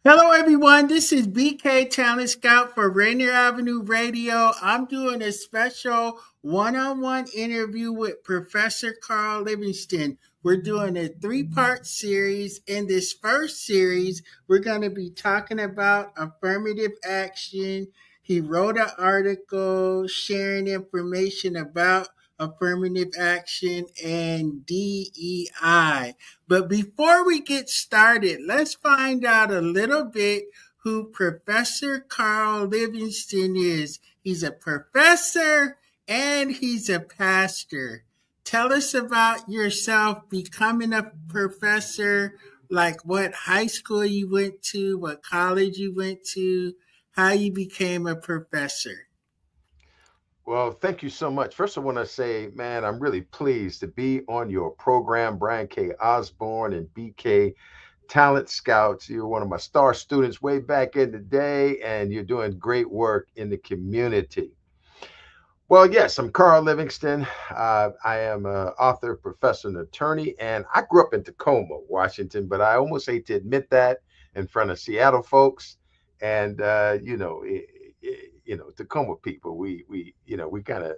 Hello, everyone. This is BK Talent Scout for Rainier Avenue Radio. I'm doing a special one on one interview with Professor Carl Livingston. We're doing a three-part series. In this first series, we're going to be talking about affirmative action. He wrote an article sharing information about affirmative action and DEI. But before we get started, let's find out a little bit who Professor Carl Livingston is. He's a professor and he's a pastor. Tell us about yourself becoming a professor, like what high school you went to, what college you went to, how you became a professor. Well, thank you so much. First, I want to say, man, I'm really pleased to be on your program, Brian K. Osborne and BK Talent Scouts. You're one of my star students way back in the day, and you're doing great work in the community. Well, yes, I'm Carl Livingston. I am an author, professor, and attorney, and I grew up in Tacoma, Washington, but I almost hate to admit that in front of Seattle folks. And Tacoma people, we kind of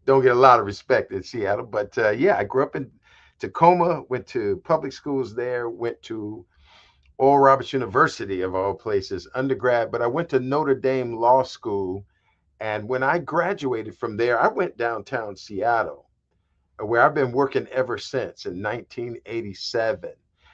don't get a lot of respect in Seattle. But yeah, I grew up in Tacoma, went to public schools there, went to Oral Roberts University of all places, undergrad, but I went to Notre Dame Law School. And when I graduated from there, I went downtown Seattle, where I've been working ever since in 1987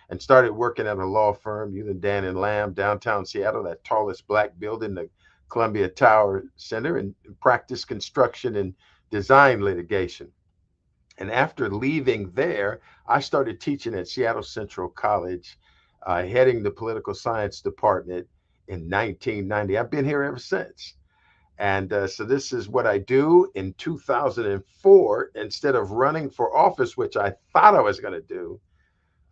and started working at a law firm, Youth and Dan and Lamb, downtown Seattle, that tallest black building, the Columbia Tower Center, and practiced construction and design litigation. And after leaving there, I started teaching at Seattle Central College, heading the political science department in 1990. I've been here ever since. And so this is what I do. In 2004, instead of running for office, which I thought I was going to do,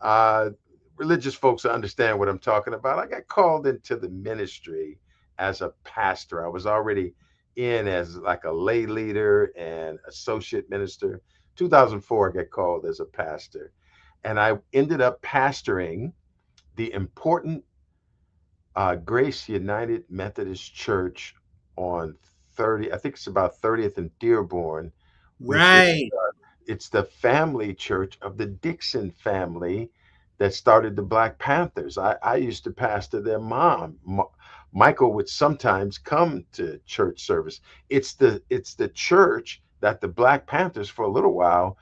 uh, religious folks understand what I'm talking about. I got called into the ministry as a pastor. I was already in as like a lay leader and associate minister. 2004, I got called as a pastor. And I ended up pastoring the important Grace United Methodist Church on 30, I think it's about 30th and Dearborn, which is Right. it's the family church of the Dixon family that started the Black Panthers. I used to pastor their mom. Michael would sometimes come to church service. It's the church that the Black Panthers for a little while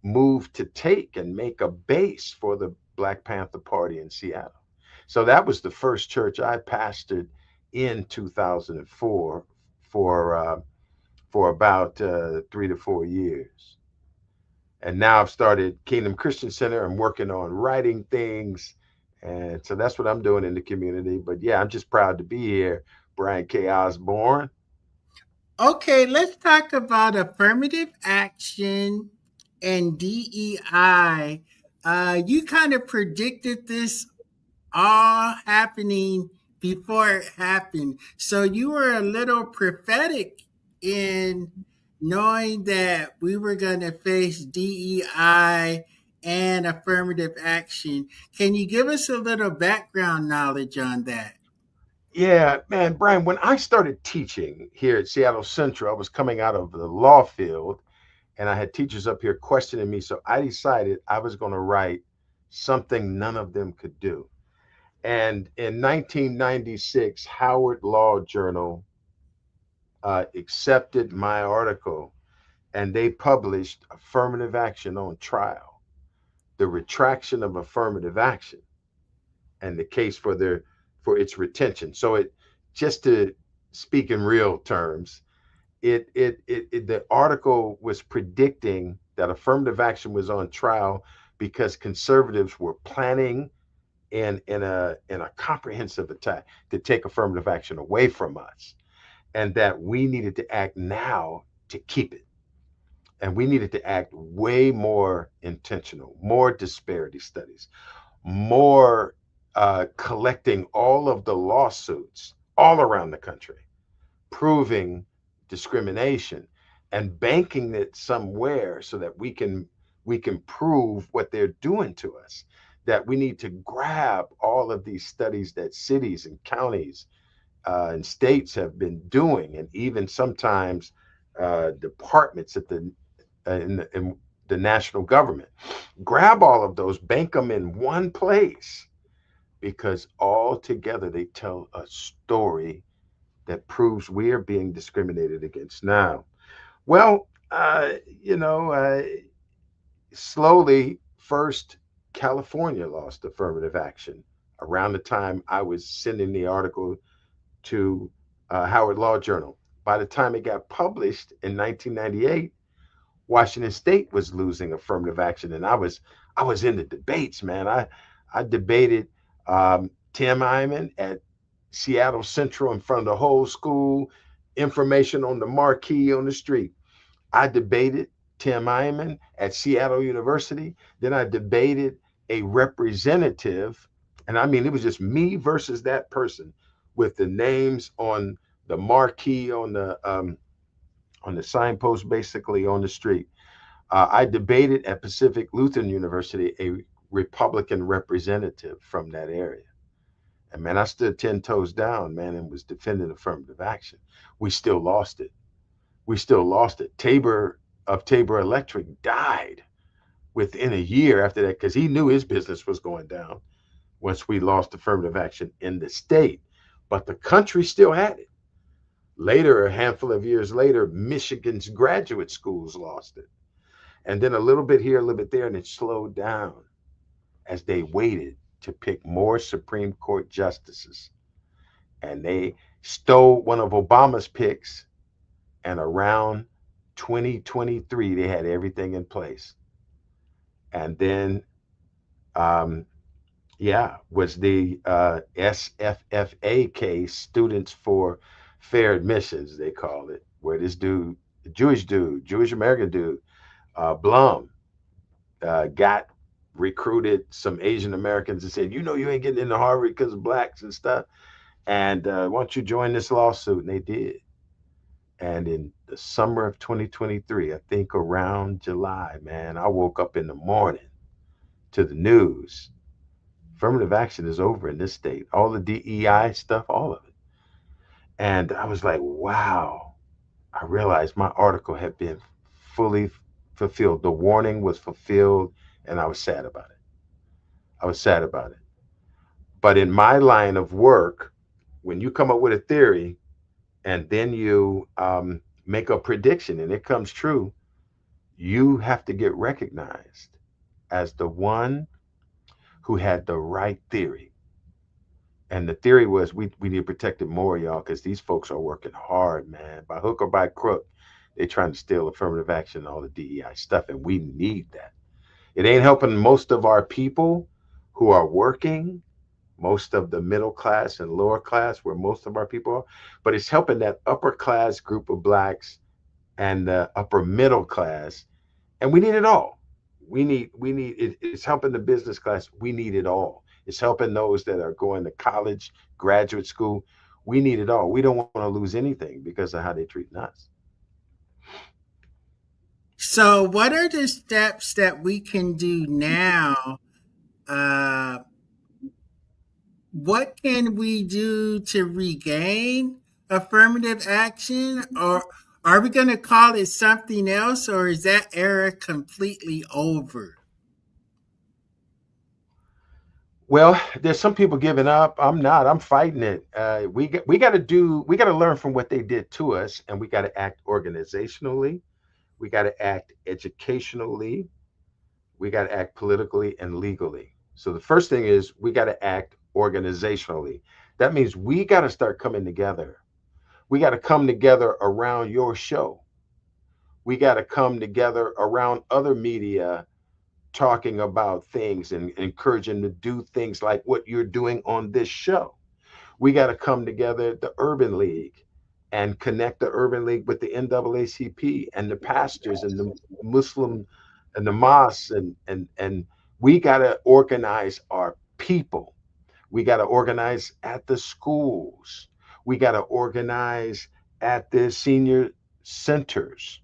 moved to take and make a base for the Black Panther Party in Seattle. So that was the first church I pastored in 2004 for about 3 to 4 years. And now I've started Kingdom Christian Center. I'm working on writing things. And so that's what I'm doing in the community. But yeah, I'm just proud to be here, Brian K. Osborne. Okay, let's talk about affirmative action and DEI. You kind of predicted this all happening before it happened. So you were a little prophetic in knowing that we were going to face DEI and affirmative action. Can you give us a little background knowledge on that? Yeah, man, Brian, when I started teaching here at Seattle Central, I was coming out of the law field and I had teachers up here questioning me. So I decided I was going to write something none of them could do. And in 1996, Howard Law Journal accepted my article and they published Affirmative Action on Trial, the retraction of affirmative action and the case for its retention. So it just to speak in real terms, the article was predicting that affirmative action was on trial because conservatives were planning in a comprehensive attack to take affirmative action away from us, and that we needed to act now to keep it. And we needed to act way more intentional, more disparity studies, more collecting all of the lawsuits all around the country, proving discrimination and banking it somewhere so that we can prove what they're doing to us. that we need to grab all of these studies that cities and counties and states have been doing, and even sometimes departments at in the national government. Grab all of those, bank them in one place, because all together they tell a story that proves we are being discriminated against now. Well, you know, slowly, first, California lost affirmative action around the time I was sending the article to Howard Law Journal. By the time it got published in 1998, Washington State was losing affirmative action, and I was in the debates, man. I debated Tim Hyman at Seattle Central in front of the whole school, information on the marquee on the street. I debated Tim Hyman at Seattle University. Then I debated a representative, and I mean it was just me versus that person with the names on the marquee on the signpost, basically on the street. I debated at Pacific Lutheran University a Republican representative from that area. And man, I stood 10 toes down, man, and was defending affirmative action. We still lost it. We still lost it. Tabor Electric died within a year after that because he knew his business was going down once we lost affirmative action in the state. But the country still had it. Later, a handful of years later, Michigan's graduate schools lost it. And then a little bit here, a little bit there, and it slowed down as they waited to pick more Supreme Court justices. And they stole one of Obama's picks, and around 2023, they had everything in place. And then, um, yeah, was the SFFA case, Students for Fair Admissions, they called it, where this dude, Jewish American dude, Blum, got recruited some Asian Americans and said, you ain't getting into Harvard because of blacks and stuff. And why don't you join this lawsuit? And they did. And in the summer of 2023, I think around July, man, I woke up in the morning to the news. Affirmative action is over in this state. All the DEI stuff, all of it. And I was like, wow. I realized my article had been fully fulfilled. The warning was fulfilled, and I was sad about it. I was sad about it. But in my line of work, when you come up with a theory and then you make a prediction and it comes true, you have to get recognized as the one who had the right theory. And the theory was we need to protect it more, y'all, because these folks are working hard, man. By hook or by crook, they're trying to steal affirmative action and all the DEI stuff, and we need that. It ain't helping most of our people who are working, most of the middle class and lower class, where most of our people are, but it's helping that upper class group of blacks and the upper middle class, and we need it all. We need it, it's helping the business class. We need it all. It's helping those that are going to college, graduate school. We need it all. We don't want to lose anything because of how they treat us. So, what are the steps that we can do now? Uh, what can we do to regain affirmative action? Or are we going to call it something else, or is that era completely over? Well, there's some people giving up. I'm not. I'm fighting it. We got to learn from what they did to us, and we got to act organizationally. We got to act educationally. We got to act politically and legally. So the first thing is we got to act organizationally. That means we got to start coming together. We got to come together around your show. We got to come together around other media talking about things and encouraging to do things like what you're doing on this show. We got to come together at the Urban League and connect the Urban League with the NAACP and the pastors and the Muslim and the mosques and we got to organize our people. We got to organize at the schools. We got to organize at the senior centers.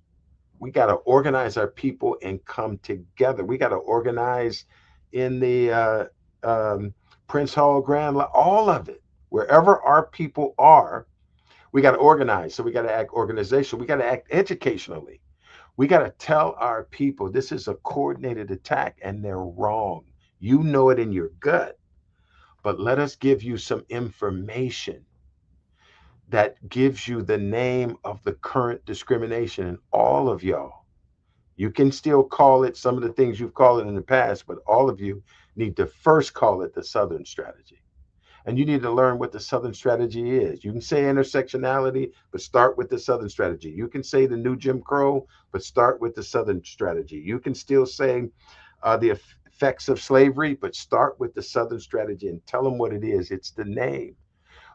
We got to organize our people and come together. We got to organize in the Prince Hall all of it. Wherever our people are, we got to organize. So we got to act organizational. We got to act educationally. We got to tell our people this is a coordinated attack and they're wrong. You know it in your gut, but let us give you some information that gives you the name of the current discrimination. And all of y'all, you can still call it some of the things you've called it in the past, but all of you need to first call it the Southern strategy. And you need to learn what the Southern strategy is. You can say intersectionality, but start with the Southern strategy. You can say the new Jim Crow, but start with the Southern strategy. You can still say the effects of slavery, but start with the Southern strategy and tell them what it is. It's the name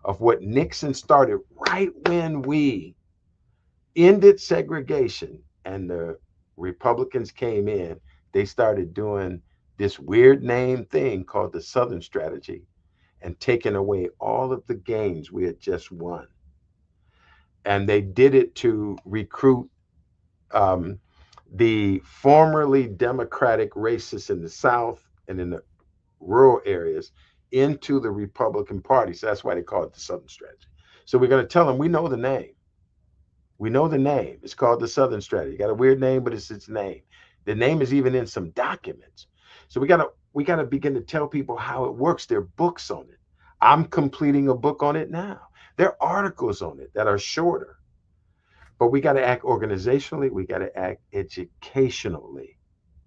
of what Nixon started right when we ended segregation and the Republicans came in. They started doing this weird name thing called the Southern strategy and taking away all of the gains we had just won. And they did it to recruit um, the formerly Democratic racists in the South and in the rural areas into the Republican Party. So that's why they call it the Southern strategy. So we're going to tell them we know the name. We know the name. It's called the Southern strategy. Got a weird name, but it's its name. The name is even in some documents. So we gotta begin to tell people how it works. There are books on it. I'm completing a book on it now. There are articles on it that are shorter. But we got to act organizationally, we got to act educationally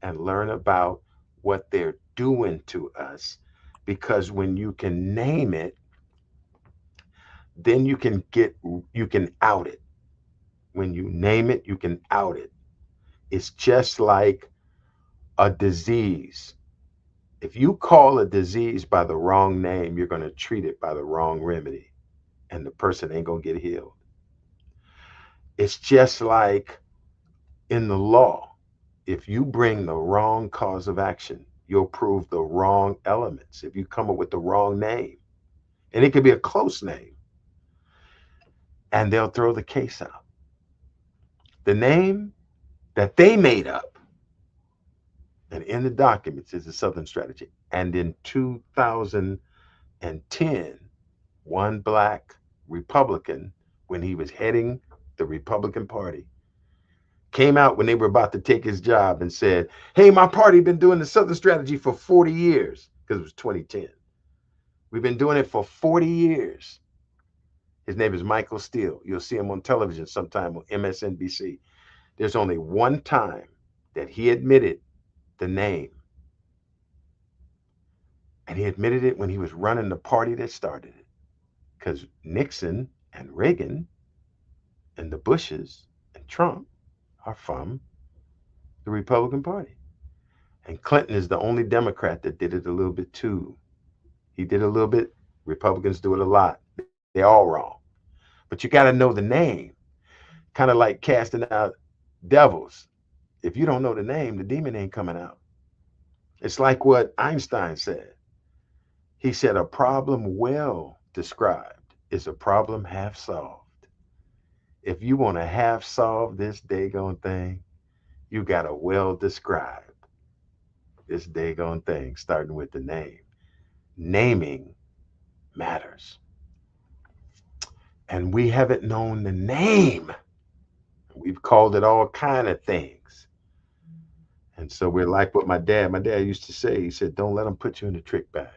and learn about what they're doing to us. Because when you can name it, then you can out it. When you name it, you can out it. It's just like a disease. If you call a disease by the wrong name, you're going to treat it by the wrong remedy, and the person ain't going to get healed. It's just like in the law. If you bring the wrong cause of action, you'll prove the wrong elements. If you come up with the wrong name, and it could be a close name, and they'll throw the case out. The name that they made up and in the documents is the Southern strategy. And in 2010, one black Republican, when he was heading the Republican Party, came out when they were about to take his job and said, "Hey, my party been doing the Southern strategy for 40 years," because it was 2010. "We've been doing it for 40 years." His name is Michael Steele. You'll see him on television sometime on MSNBC. There's only one time that he admitted the name. And he admitted it when he was running the party that started it. Because Nixon and Reagan and the Bushes and Trump are from the Republican Party. And Clinton is the only Democrat that did it a little bit too. He did a little bit. Republicans do it a lot. They're all wrong. But you got to know the name. Kind of like casting out devils. If you don't know the name, the demon ain't coming out. It's like what Einstein said. He said, "A problem well described is a problem half solved." If you want to half solve this daggone thing, you got to well describe this daggone thing, starting with the name. Naming matters. And we haven't known the name. We've called it all kind of things. And so we're like what my dad used to say. He said, "Don't let them put you in a trick bag."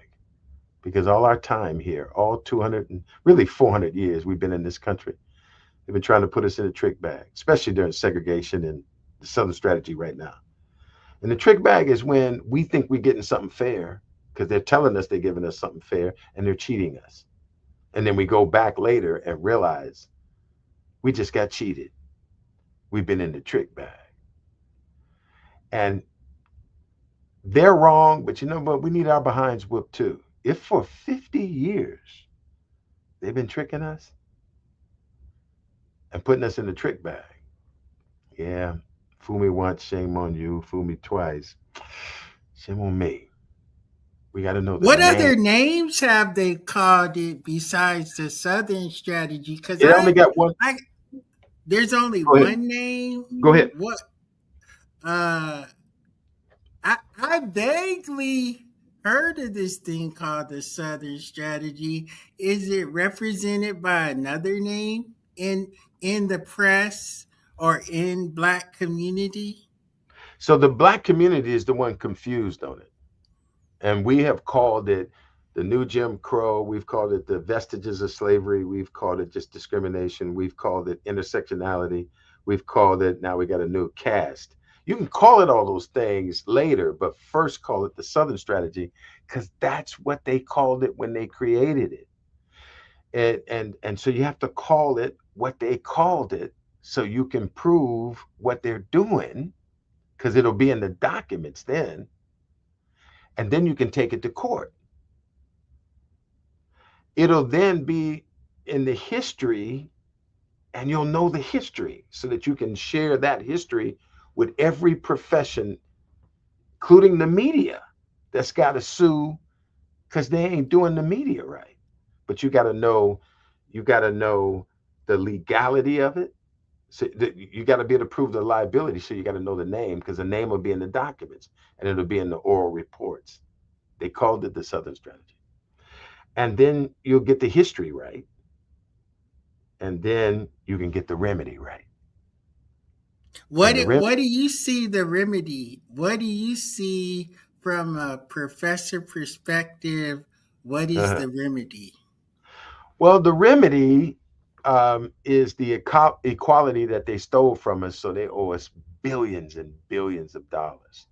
Because all our time here, all 200 and really 400 years we've been in this country, they've been trying to put us in a trick bag, especially during segregation and the Southern strategy right now. And the trick bag is when we think we're getting something fair because they're telling us they're giving us something fair and they're cheating us. And then we go back later and realize we just got cheated. We've been in the trick bag. And they're wrong, but you know what? We need our behinds whooped too. If for 50 years they've been tricking us and putting us in the trick bag, yeah, fool me once, shame on you. Fool me twice, shame on me. We got to know the What name. other names have they called it besides the Southern strategy? Because It only got one. I, there's only Go ahead. one name. Go ahead. What? Uh, I vaguely heard of this thing called the Southern Strategy. Is it represented by another name in the press or in Black community? So the black community is the one confused on it. And we have called it the new Jim Crow. We've called it the vestiges of slavery. We've called it just discrimination. We've called it intersectionality. We've called it, now we got a new caste. You can call it all those things later, but first call it the Southern strategy because that's what they called it when they created it. And so you have to call it what they called it so you can prove what they're doing because it'll be in the documents then, and then you can take it to court. It'll then be in the history, and you'll know the history so that you can share that history with every profession, including the media, that's got to sue because they ain't doing the media right. But you got to know the legality of it. So you got to be able to prove the liability. So you got to know the name because the name will be in the documents and it'll be in the oral reports. They called it the Southern Strategy. And then you'll get the history right. And then you can get the remedy right. And the What do you see the remedy? What do you see from a professor perspective? What is uh the remedy? well, the remedy is the equality that they stole from us. So they owe us billions and billions of dollars.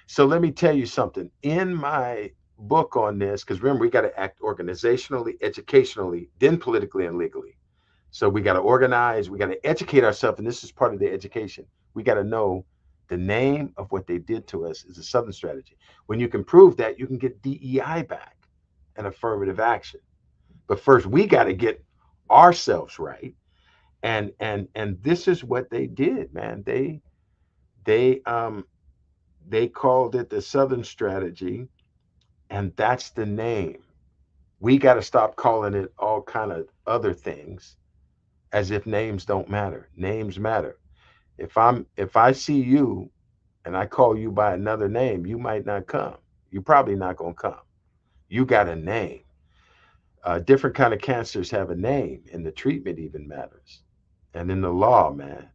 So let me tell you something. In my book on this, because remember, we got to act organizationally, educationally, then politically and legally. So we got to organize, we got to educate ourselves, and this is part of the education. We got to know the name of what they did to us is a Southern strategy. When you can prove that, you can get DEI back and affirmative action. But first, we got to get ourselves right. And this is what they did, man. They they called it the Southern strategy, and that's the name. We got to stop calling it all kind of other things as if names don't matter. Names matter. If I see you and I call you by another name, you might not come. You're probably not gonna come. You got a name. Different kind of cancers have a name, and the treatment even matters. And in the law, man,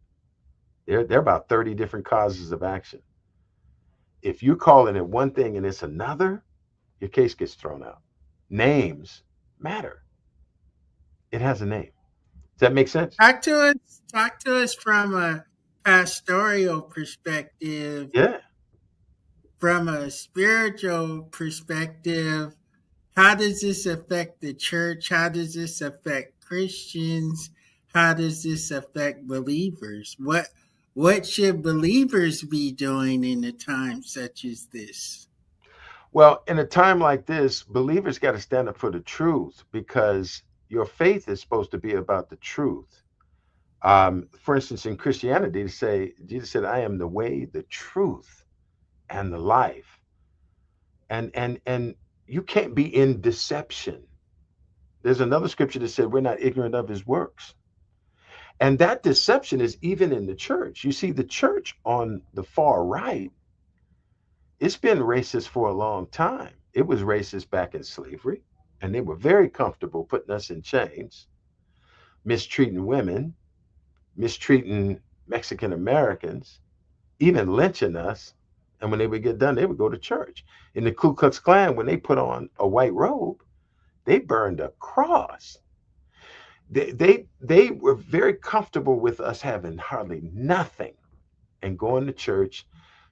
there are about 30 different causes of action. If you're calling it one thing and it's another, your case gets thrown out. Names matter. It has a name. Does that make sense? Talk to us from a pastoral perspective, Yeah. from a spiritual perspective. How does this affect the church? How does this affect Christians? How does this affect believers? What should believers be doing in a time such as this? Well, in a time like this, believers got to stand up for the truth because your faith is supposed to be about the truth. For instance, in Christianity, to say Jesus said, "I am the way, the truth, and the life," and you can't be in deception. There's another scripture that said, "We're not ignorant of His works," and that deception is even in the church. You see, the church on the far right, it's been racist for a long time. It was racist back in slavery, and they were very comfortable putting us in chains, mistreating women, mistreating Mexican Americans, even lynching us. And when they would get done, they would go to church. In the Ku Klux Klan, when they put on a white robe, they burned a cross. They were very comfortable with us having hardly nothing and going to church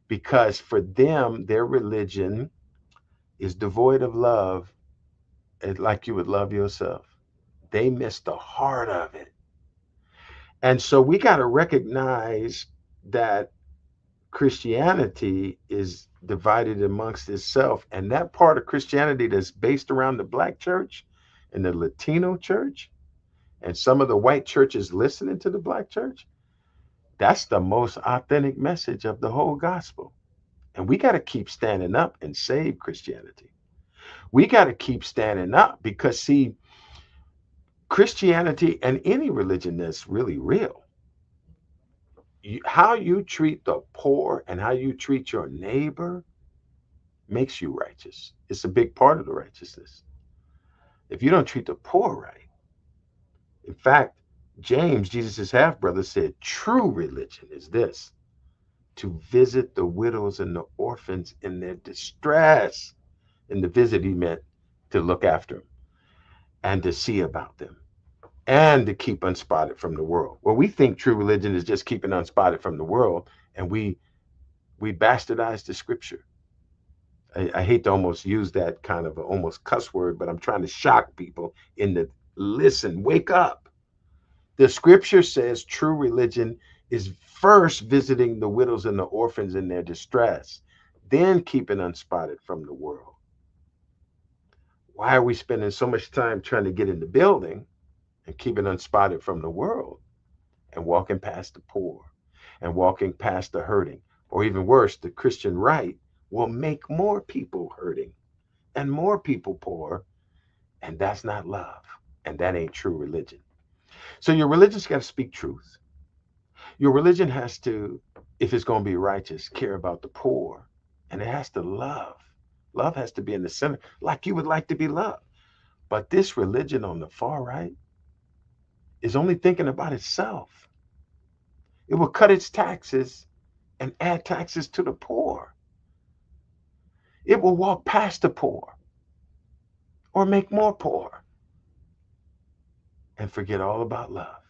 because for them, their religion is devoid of love, like you would love yourself. They missed the heart of it. And so we got to recognize that Christianity is divided amongst itself. And that part of Christianity that's based around the black church and the Latino church and some of the white churches listening to the black church, that's the most authentic message of the whole gospel. And we got to keep standing up and save Christianity. We got to keep standing up because, see, Christianity and any religion that's really real, how you treat the poor and how you treat your neighbor makes you righteous. It's a big part of the righteousness. If you don't treat the poor right, in fact, James, Jesus' half brother, said true religion is this: to visit the widows and the orphans in their distress. In the visit, he meant to look after them and to see about them and to keep unspotted from the world. Well, we think true religion is just keeping unspotted from the world, and we bastardize the scripture. I hate to almost use that kind of a, almost cuss word, but I'm trying to shock people in the listen, wake up. The scripture says true religion is first visiting the widows and the orphans in their distress, then keeping unspotted from the world. Why are we spending so much time trying to get in the building and keeping unspotted from the world and walking past the poor and walking past the hurting? Or even worse, the Christian right will make more people hurting and more people poor, and that's not love. And that ain't true religion. So your religion's got to speak truth. Your religion has to, if it's going to be righteous, care about the poor, and it has to love. Love has to be in the center, like you would like to be loved. But this religion on the far right is only thinking about itself. It will cut its taxes and add taxes to the poor. It will walk past the poor or make more poor and forget all about love.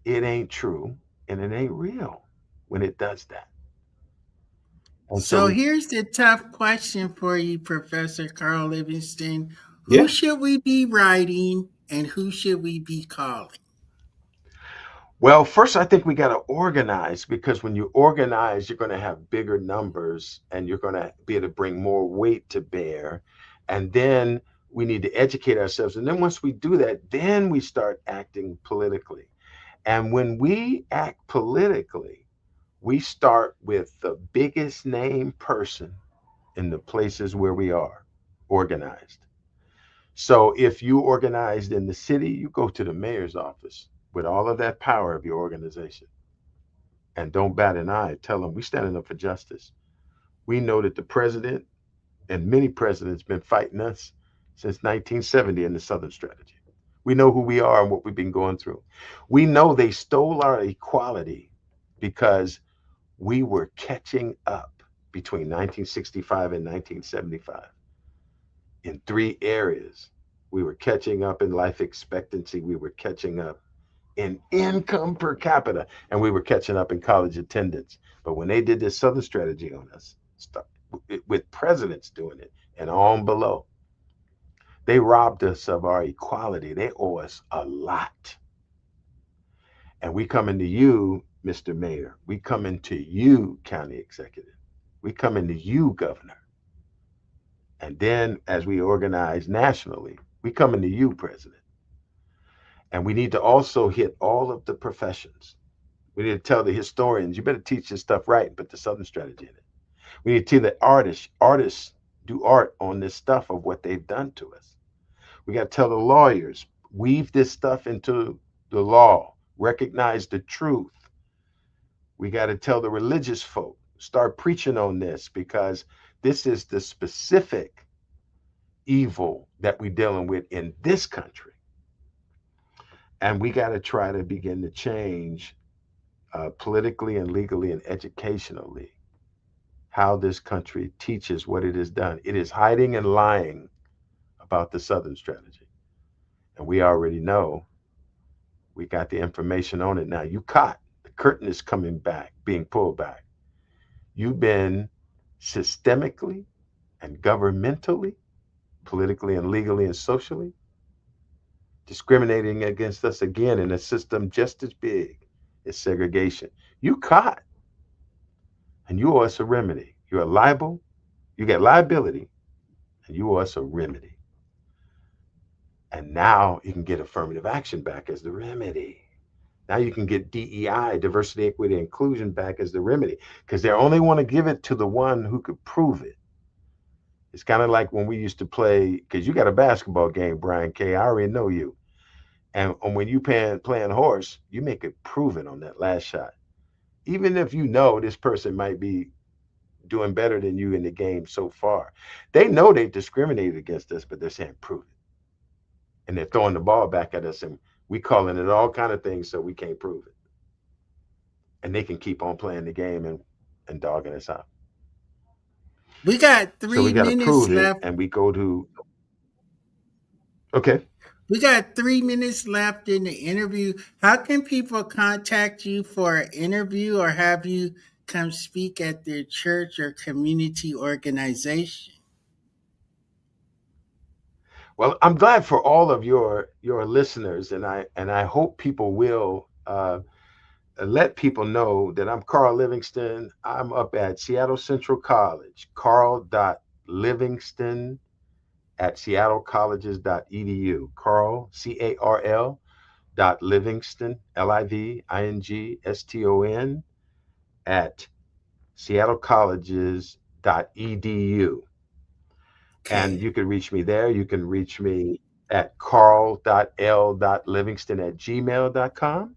It ain't true and it ain't real when it does that. And so So we, here's the tough question for you, Professor Carl Livingston. Who yeah. should we be writing and who should we be calling? Well, first, I think we got to organize, because when you organize, you're going to have bigger numbers and you're going to be able to bring more weight to bear. And then we need to educate ourselves. And then once we do that, then we start acting politically. And when we act politically, we start with the biggest name person in the places where we are organized. So if you organized in the city, you go to the mayor's office with all of that power of your organization and don't bat an eye. Tell them we standing up for justice. We know that the president and many presidents been fighting us since 1970 in the Southern Strategy. We know who we are and what we've been going through. We know they stole our equality because we were catching up between 1965 and 1975 in three areas. We were catching up in life expectancy. We were catching up in income per capita, and we were catching up in college attendance. But when they did this Southern strategy on us, with presidents doing it and on below, they robbed us of our equality. They owe us a lot. And we coming to you, Mr. Mayor. We coming to you, County Executive. We coming to you, Governor. And then as we organize nationally, we coming to you, President. And we need to also hit all of the professions. We need to tell the historians, you better teach this stuff right and put the Southern strategy in it. We need to tell the artists do art on this stuff of what they've done to us. We got to tell the lawyers, weave this stuff into the law, recognize the truth. We got to tell the religious folk, start preaching on this, because this is the specific evil that we're dealing with in this country. And we got to try to begin to change politically and legally and educationally how this country teaches what it has done. It is hiding and lying about the Southern strategy. And we already know, we got the information on it now. You caught. The curtain is coming back, being pulled back. You've been systemically and governmentally, politically and legally and socially discriminating against us again in a system just as big as segregation. You caught, and you owe us a remedy. You're liable, you get liability, and you owe us a remedy. And now you can get affirmative action back as the remedy. Now you can get DEI, diversity, equity, inclusion, back as the remedy, because they only want to give it to the one who could prove it. It's kind of like when we used to play, because you got a basketball game, Brian K. I already know you. And when you playing horse, you make it proven on that last shot. Even if you know this person might be doing better than you in the game so far. They know they discriminated against us, but they're saying prove it, and they're throwing the ball back at us, and we calling it all kind of things, so we can't prove it, and they can keep on playing the game and dogging us out. We got So we three got to minutes prove it, left. and we go to okay. We got 3 minutes left in the interview. How can people contact you for an interview or have you come speak at their church or community organization? Well, I'm glad for all of your listeners, and I hope people will let people know that I'm Carl Livingston. I'm up at Seattle Central College. Carl.Livingston at seattlecolleges.edu. Carl, CARL dot Livingston, Livingston at seattlecolleges.edu. And Okay. you can reach me there. You can reach me at carl.l.livingston at gmail.com.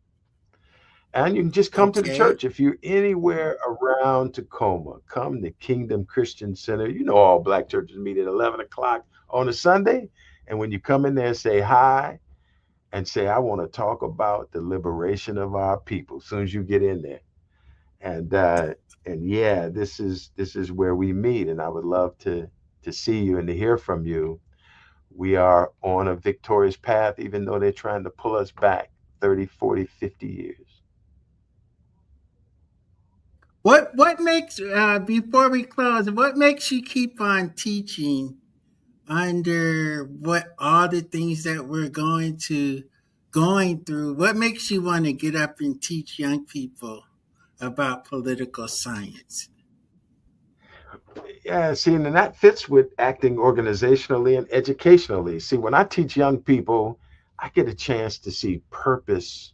And you can just come to the Okay. church. If you're anywhere around Tacoma, come to Kingdom Christian Center. You know, all black churches meet at 11 o'clock on a Sunday. And when you come in there, say hi and say, I want to talk about the liberation of our people as soon as you get in there. And yeah, this is where we meet. And I would love to see you and to hear from you. We are on a victorious path, even though they're trying to pull us back 30, 40, 50 years. What makes before we close, what makes you keep on teaching under what all the things that we're going through? What makes you want to get up and teach young people about political science? Yeah, see, and that fits with acting organizationally and educationally. See, when I teach young people, I get a chance to see purpose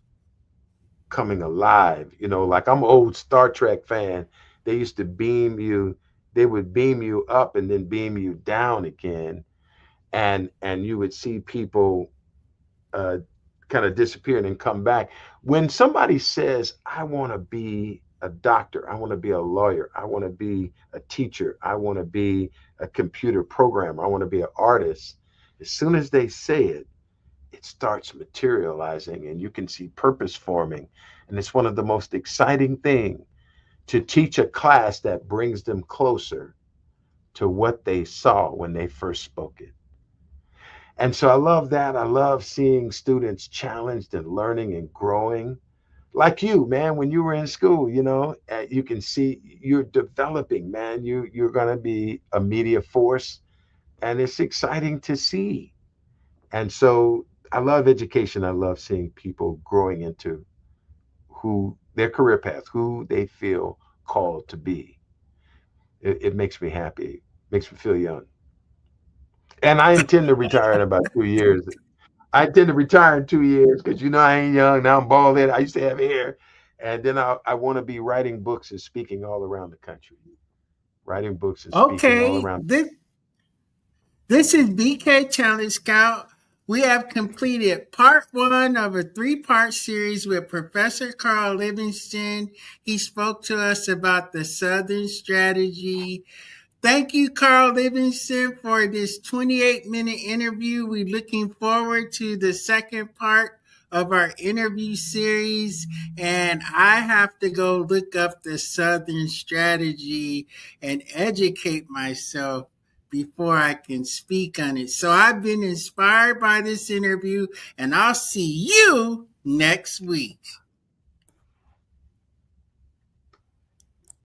coming alive. You know, like I'm an old Star Trek fan. They used to beam you, they would beam you up and then beam you down again. And you would see people uh, kind of disappear and then come back. When somebody says, I want to be a doctor, I want to be a lawyer, I want to be a teacher, I want to be a computer programmer, I want to be an artist, as soon as they say it, it starts materializing and you can see purpose forming. And it's one of the most exciting things to teach a class that brings them closer to what they saw when they first spoke it. And so I love that. I love seeing students challenged and learning and growing. Like you, man, when you were in school, you can see you're developing, man. You're going to be a media force, and it's exciting to see. And so I love education. I love seeing people growing into who their career path, who they feel called to be. It makes me happy, makes me feel young. And I intend to retire in about 2 years. I intend to retire in 2 years because I ain't young now. I'm bald headed. I used to have hair, and then I want to be writing books and speaking all around the country. Writing books and speaking all Okay, around. this is BK Challenge Scout. We have completed part one of a three-part series with Professor Carl Livingston. He spoke to us about the Southern strategy. Thank you, Carl Livingston, for this 28-minute interview. We're looking forward to the second part of our interview series. And I have to go look up the Southern strategy and educate myself before I can speak on it. So I've been inspired by this interview, and I'll see you next week.